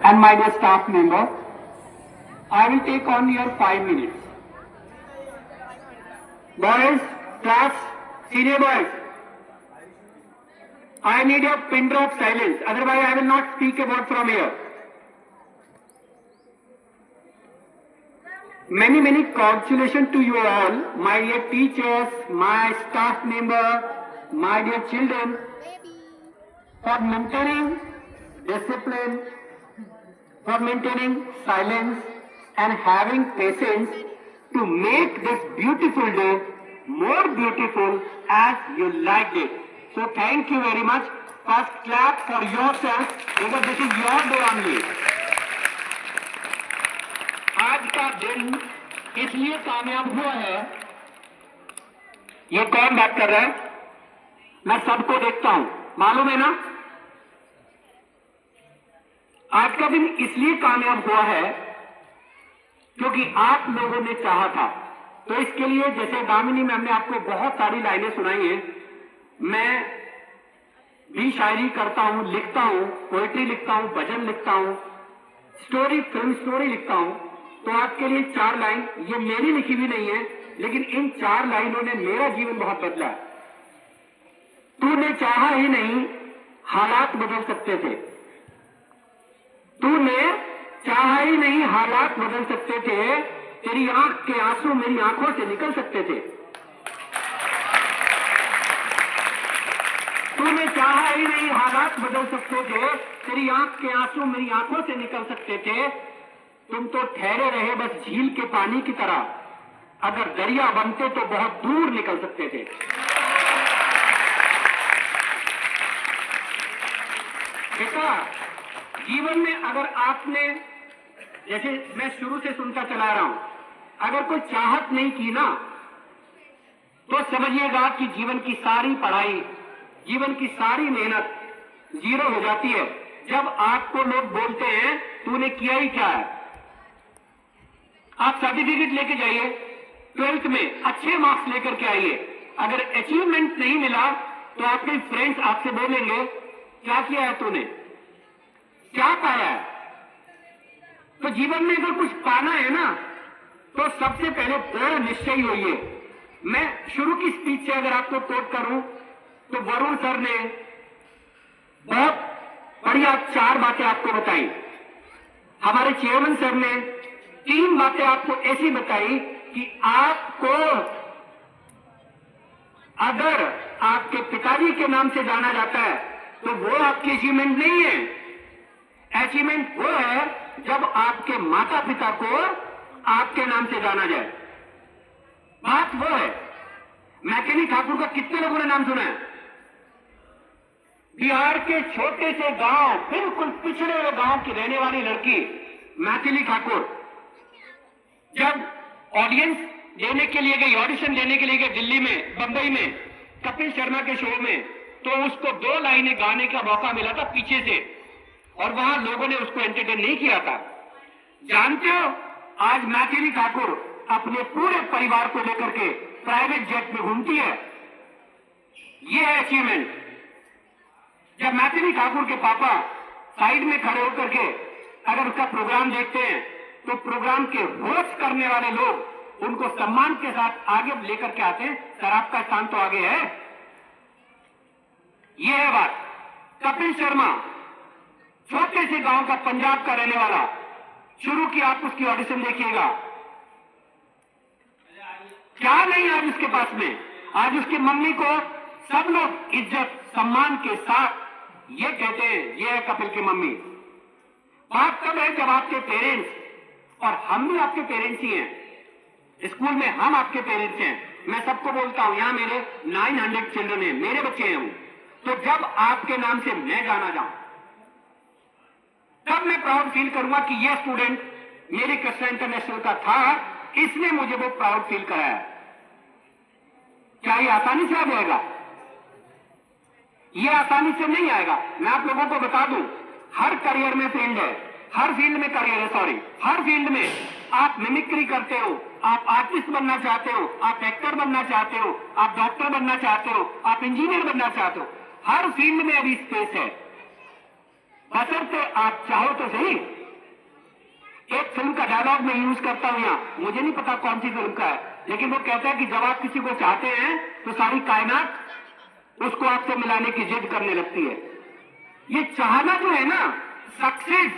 and my dear staff member, I will take on your 5 minutes. Boys, class, senior boys, I need a pin drop silence, otherwise I will not speak a word from here. Many congratulations to you all, my dear teachers, my staff member, my dear children, for maintaining discipline, for maintaining silence and having patience to make this beautiful day more beautiful as you liked it. So thank you very much. First clap for yourself because this is your day only. आज का दिन इसलिए कामयाब हुआ है, ये कौन बात कर रहा है? मैं सबको देखता हूं, मालूम है ना? आज का दिन इसलिए कामयाब हुआ है क्योंकि आप लोगों ने चाहा था। तो इसके लिए जैसे दामिनी मैम ने आपको बहुत सारी लाइनें सुनाई हैं, मैं भी शायरी करता हूं, लिखता हूं, पोएट्री लिखता हूं, भजन लिखता हूं, स्टोरी, फिल्म स्टोरी लिखता हूं। तो आपके लिए 4 लाइन, ये मेरी लिखी भी नहीं है, लेकिन इन 4 लाइनों ने मेरा जीवन बहुत बदला। तूने चाहा ही नहीं, हालात बदल सकते थे। तूने चाहा ही नहीं, हालात बदल सकते थे। तेरी आंख के आंसू मेरी आंखों से निकल सकते थे। तूने चाहा ही नहीं, हालात बदल सकते थे। तेरी आंख के आंसू मेरी आंखों से निकल सकते थे। तुम तो ठहरे रहे बस झील के पानी की तरह, अगर दरिया बनते तो बहुत दूर निकल सकते थे। बेटा, जीवन में अगर आपने, जैसे मैं शुरू से सुनता चला रहा हूं, अगर कोई चाहत नहीं की ना, तो समझिएगा कि जीवन की सारी पढ़ाई, जीवन की सारी मेहनत जीरो हो जाती है। जब आपको लोग बोलते हैं तूने किया ही क्या है, आप सर्टिफिकेट लेके जाइए, 12th में अच्छे मार्क्स लेकर के आइए, अगर अचीवमेंट नहीं मिला तो आपके फ्रेंड्स आपसे बोलेंगे क्या किया है तूने, क्या पाया है। तो जीवन में अगर कुछ पाना है ना, तो सबसे पहले दृढ़ निश्चयी होइए। मैं शुरू की स्पीच से अगर आपको कोट करूं तो वरुण सर ने बहुत बढ़िया 4 बातें आपको बताई। हमारे चेयरमैन सर ने 3 बातें आपको ऐसी बताई कि आपको अगर आपके पिताजी के नाम से जाना जाता है तो वो आपकी अचीवमेंट नहीं है। अचीवमेंट वो है जब आपके माता पिता को आपके नाम से जाना जाए। बात वो है। मैथिली ठाकुर का कितने लोगों ने नाम सुना है? बिहार के छोटे से गांव, बिल्कुल पिछड़े हुए गांव की रहने वाली लड़की मैथिली ठाकुर जब ऑडियंस देने के लिए गई, ऑडिशन देने के लिए गई दिल्ली में, बंबई में, कपिल शर्मा के शो में, तो उसको 2 लाइनें गाने का मौका मिला था पीछे से, और वहां लोगों ने उसको एंटरटेन नहीं किया था। जानते हो, आज मैथिली ठाकुर अपने पूरे परिवार को लेकर के प्राइवेट जेट में घूमती है। यह है अचीवमेंट। जब मैथिली ठाकुर के पापा साइड में खड़े होकर के अगर उसका प्रोग्राम देखते हैं तो प्रोग्राम के होस्ट करने वाले लोग उनको सम्मान के साथ आगे लेकर के आते हैं, सर आपका स्थान तो आगे है। यह है बात। कपिल शर्मा छोटे से गांव का, पंजाब का रहने वाला, शुरू की, आप उसकी ऑडिशन देखिएगा, क्या नहीं आज उसके पास में। आज उसकी मम्मी को सब लोग इज्जत सम्मान के साथ ये कहते हैं, ये है कपिल की मम्मी। बात तब है जब आपके पेरेंट्स, और हम भी आपके पेरेंट्स ही हैं, स्कूल में हम आपके पेरेंट्स हैं। मैं सबको बोलता हूं, यहां मेरे 900 चिल्ड्रन हैं, मेरे बच्चे हैं वो। तो जब आपके नाम से मैं जाना जाऊं, तब मैं प्राउड फील करूंगा कि यह स्टूडेंट मेरे कृष्णा इंटरनेशनल का था, इसने मुझे वो प्राउड फील कराया। क्या ये आसानी से आ जाएगा? ये आसानी से नहीं आएगा। मैं आप लोगों को बता दूं, हर करियर में फील्ड है, हर फील्ड में करियर है, सॉरी, हर फील्ड में आप मिमिक्री करते हो, आप आर्टिस्ट बनना चाहते हो, आप एक्टर बनना चाहते हो, आप डॉक्टर बनना चाहते हो, आप इंजीनियर बनना चाहते हो, हर फील्ड में अभी स्पेस है। बशर्ते आप चाहो तो सही। एक फिल्म का डायलॉग मैं यूज करता हूं यहां, मुझे नहीं पता कौन सी फिल्म का है, लेकिन वो कहता है कि जब आप किसी को चाहते हैं तो सारी कायनात उसको आपसे मिलाने की जिद करने लगती है। ये चाहना जो है ना, सक्सेस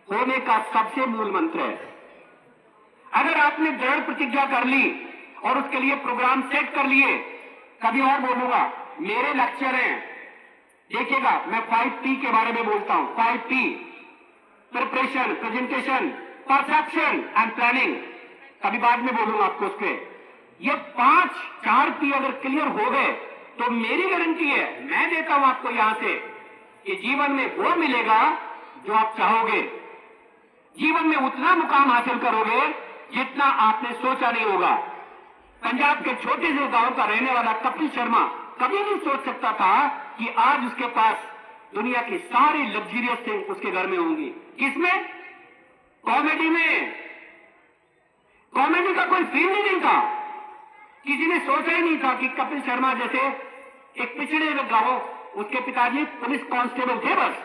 होने का सबसे मूल मंत्र है। अगर आपने दृढ़ प्रतिज्ञा कर ली और उसके लिए प्रोग्राम सेट कर लिए, कभी और बोलूंगा, मेरे लेक्चर हैं, देखिएगा, मैं 5P के बारे में बोलता हूं। 5P, preparation, presentation, perception and planning, कभी बाद में बोलूंगा आपको उस पर। ये 4P अगर क्लियर हो गए तो मेरी गारंटी है, मैं देता हूं आपको यहां से, कि जीवन में वो मिलेगा जो आप चाहोगे। जीवन में उतना मुकाम हासिल करोगे जितना आपने सोचा नहीं होगा। पंजाब के छोटे से गांव का रहने वाला कपिल शर्मा कभी नहीं सोच सकता था कि आज उसके पास दुनिया की सारी लग्जरियस थिंग उसके घर में होंगी। किसमें? कॉमेडी में। कॉमेडी का कोई फील्ड ही नहीं था। किसी ने सोचा ही नहीं था कि कपिल शर्मा जैसे एक पिछड़े हुए गांव, उसके पिताजी पुलिस कांस्टेबल थे बस,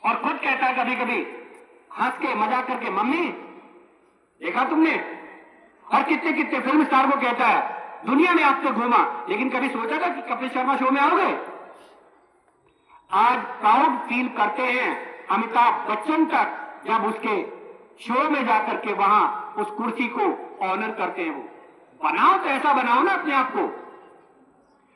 और खुद कहता है कभी कभी हंस के मजाक करके, मम्मी देखा तुमने, और कितने कितने फिल्म स्टार को कहता है दुनिया में आपसे घूमा, लेकिन कभी सोचा था कि कपिल शर्मा शो में आओगे? आज प्राउड फील करते हैं अमिताभ बच्चन तक, जब उसके शो में जाकर के वहां उस कुर्सी को ऑनर करते हैं। वो बनाओ तो ऐसा बनाओ ना अपने आप को।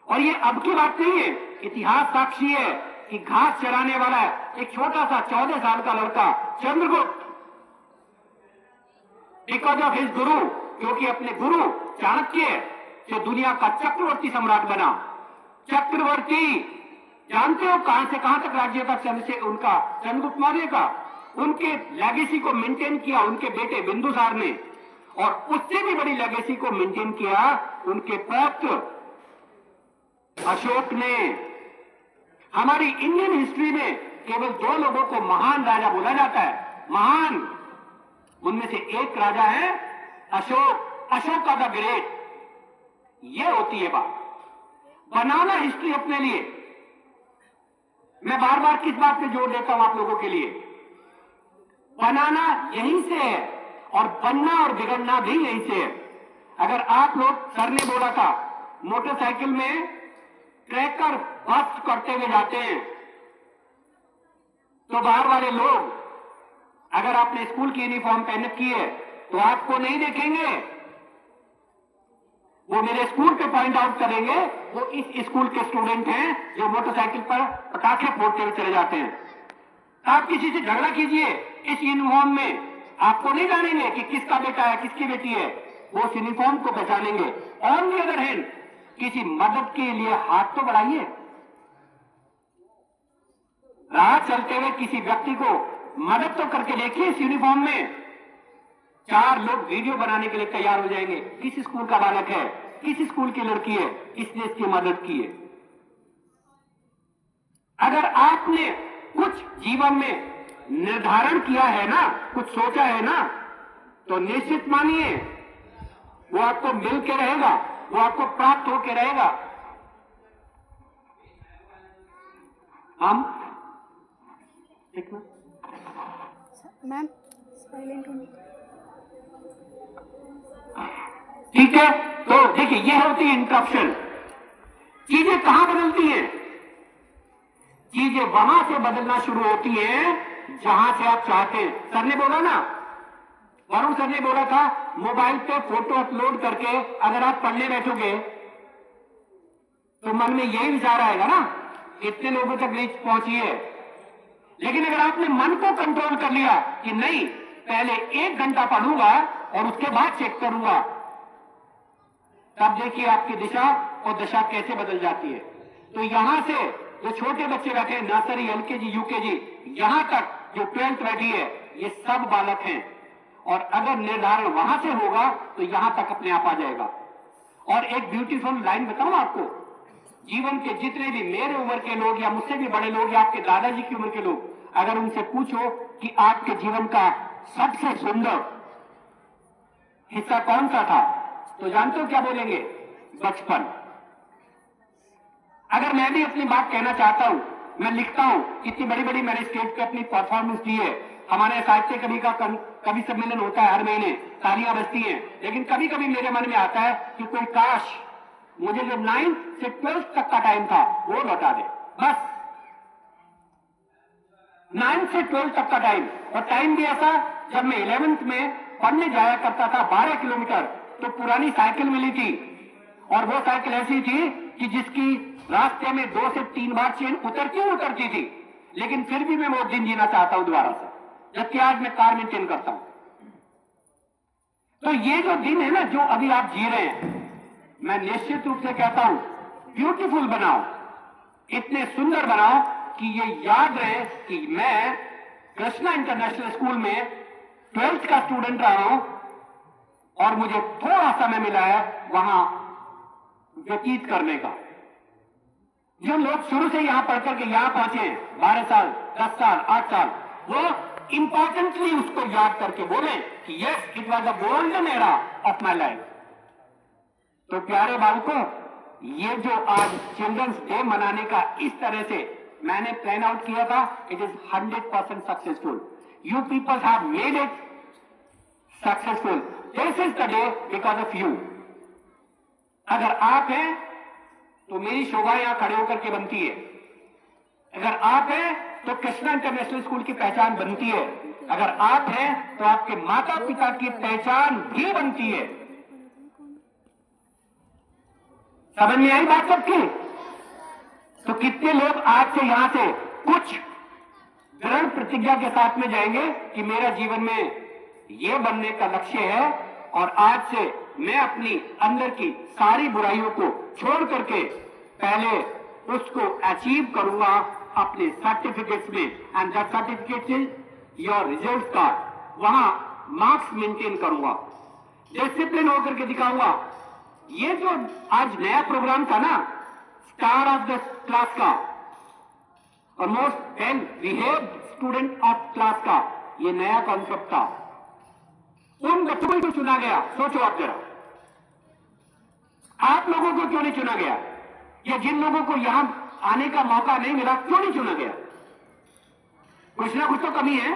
और ये अब की बात नहीं है, इतिहास साक्षी है कि घास चराने वाला एक छोटा सा 14 साल का लड़का चंद्रगुप्त, बिकॉज ऑफ हिज गुरु, क्योंकि अपने गुरु चाणक्य से दुनिया का चक्रवर्ती सम्राट बना। चक्रवर्ती जानते हो कहां से कहां तक राज्य था? उनका चंद्रगुप्त मौर्य का, उनके लेगेसी को मेंटेन किया उनके बेटे बिंदुसार ने, और उससे भी बड़ी लेगेसी को मेंटेन किया उनके पौत्र अशोक ने। हमारी इंडियन हिस्ट्री में केवल 2 लोगों को महान राजा बोला जाता है, महान, उनमें से एक राजा है अशोक, अशोका द ग्रेट। ये होती है बात, बनाना हिस्ट्री अपने लिए। मैं बार बार किस बात पे जोर देता हूं आप लोगों के लिए? बनाना यहीं से है और बनना और बिगड़ना भी यहीं से है। अगर आप लोग, सर ने बोला था, मोटरसाइकिल में ट्रैकर बस्ट करते हुए जाते हैं, तो बाहर वाले लोग, अगर आपने स्कूल की यूनिफॉर्म पहन रखी है तो आपको नहीं देखेंगे, वो मेरे स्कूल पे पॉइंट आउट करेंगे, वो इस स्कूल के स्टूडेंट हैं जो मोटरसाइकिल पर पटाखे फोड़ते हुए चले जाते हैं। आप किसी से झगड़ा कीजिए इस यूनिफॉर्म में, आपको नहीं जानेंगे कि किसका बेटा है किसकी बेटी है, वो उस यूनिफॉर्म को पहचानेंगे। ऑन दी अदर हैंड, किसी मदद के लिए हाथ तो बढ़ाइए। राह चलते हुए किसी व्यक्ति को मदद तो करके देखिए। इस यूनिफॉर्म में 4 लोग वीडियो बनाने के लिए तैयार हो जाएंगे, किस स्कूल का बालक है, किस स्कूल की लड़की है, इसने इसकी मदद की है। अगर आपने कुछ जीवन में निर्धारण किया है ना, कुछ सोचा है ना, तो निश्चित मानिए वो आपको मिल के रहेगा, वो आपको प्राप्त होके रहेगा। हम एक मैम साइलेंट होने, ठीक है। तो देखिए, ये होती है इंटरप्शन। चीजें कहां बदलती हैं? चीजें वहां से बदलना शुरू होती हैं जहां से आप चाहते हैं। सर ने बोला ना, वरुण सर ने बोला था, मोबाइल पे फोटो अपलोड करके अगर आप पढ़ने बैठोगे तो मन में यही विचार आएगा ना, इतने लोगों तक रीच पहुंची है। लेकिन अगर आपने मन को कंट्रोल कर लिया कि नहीं, पहले 1 घंटा पढ़ूंगा और उसके बाद चेक करूंगा, तब देखिए आपकी दिशा और दशा कैसे बदल जाती है। तो यहां से जो छोटे बच्चे बैठे हैं, नर्सरी, एलकेजी, यूकेजी, यहां तक जो 12th बैठी है, ये सब बालक हैं। और अगर निर्धारण वहां से होगा तो यहां तक अपने आप आ जाएगा। और एक ब्यूटीफुल लाइन बताऊं आपको, जीवन के जितने भी मेरे उम्र के लोग या मुझसे भी बड़े लोग या आपके दादाजी की उम्र के लोग, अगर उनसे पूछो कि आपके जीवन का सबसे सुंदर हिस्सा कौन सा था, तो जानते हो क्या बोलेंगे? बचपन। अगर मैं भी अपनी बात कहना चाहता हूं मैं लिखता हूं, इतनी बड़ी बड़ी मैंने स्टेज पे अपनी परफॉर्मेंस दी है। हमारे साहित्य कवि सम्मेलन होता है हर महीने, तालियां बजती हैं, लेकिन कभी कभी मेरे मन में आता है कि कोई काश मुझे जो 9th से 12th तक का टाइम था वो लौटा दे, बस 9th से 12th तक का टाइम। और टाइम भी ऐसा, जब मैं 11th में पढ़ने जाया करता था 12 किलोमीटर, तो पुरानी साइकिल मिली थी, और वो साइकिल ऐसी थी कि जिसकी रास्ते में 2 से 3 बार चेन उतरती थी, लेकिन फिर भी मैं वो दिन जीना चाहता हूं दोबारा से, जबकि आज मैं कार मेंटेन करता हूं। तो ये जो दिन है ना, जो अभी आप जी रहे हैं, मैं निश्चित रूप से कहता हूं, ब्यूटीफुल बनाओ, इतने सुंदर बनाओ कि ये याद रहे कि मैं कृष्णा इंटरनेशनल स्कूल में 12th का स्टूडेंट रहा हूं, और मुझे थोड़ा समय मिला है वहां व्यतीत करने का। जो लोग शुरू से यहां पढ़कर के यहां पहुंचे 12 साल, 10 साल, 8 साल, वो इंपॉर्टेंटली उसको याद करके बोले कि yes, it was a golden era of my life. तो प्यारे बालकों, ये जो आज चिल्ड्रंस डे मनाने का इस तरह से मैंने प्लान आउट किया था, it is 100% successful. You peoples have made it successful. This is the day because of you. अगर आप हैं तो मेरी शोभा यहां खड़े होकर के बनती है, अगर आप हैं तो कृष्णा इंटरनेशनल स्कूल की पहचान बनती है, अगर आप हैं तो आपके माता पिता की पहचान भी बनती है। समझ में आई बात सबकी? तो कितने लोग आज से यहां से कुछ दृढ़ प्रतिज्ञा के साथ में जाएंगे कि मेरा जीवन में यह बनने का लक्ष्य है, और आज से मैं अपनी अंदर की सारी बुराइयों को छोड़ करके पहले उसको अचीव करूंगा अपने सर्टिफिकेट्स में, and that certificate is your result card. वहां मार्क्स मेंटेन करूंगा, डिसिप्लिन होकर के दिखाऊंगा। ये जो आज नया प्रोग्राम था ना, स्टार ऑफ द क्लास का और most well behaved student of class का, ये नया कॉन्सेप्ट था। उन बच्चों को क्यों चुना गया? सोचो आप जरा, आप लोगों को क्यों नहीं चुना गया? या जिन लोगों को यहां आने का मौका नहीं मिला, क्यों नहीं चुना गया? कुछ ना कुछ तो कमी है।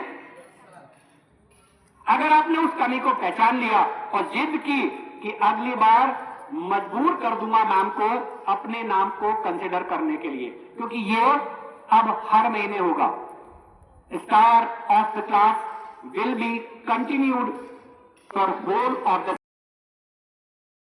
अगर आपने उस कमी को पहचान लिया और जिद की कि अगली बार मजबूर कर दूंगा मैम को अपने नाम को कंसिडर करने के लिए, क्योंकि ये अब हर महीने होगा। Star of the class will be continued for whole of the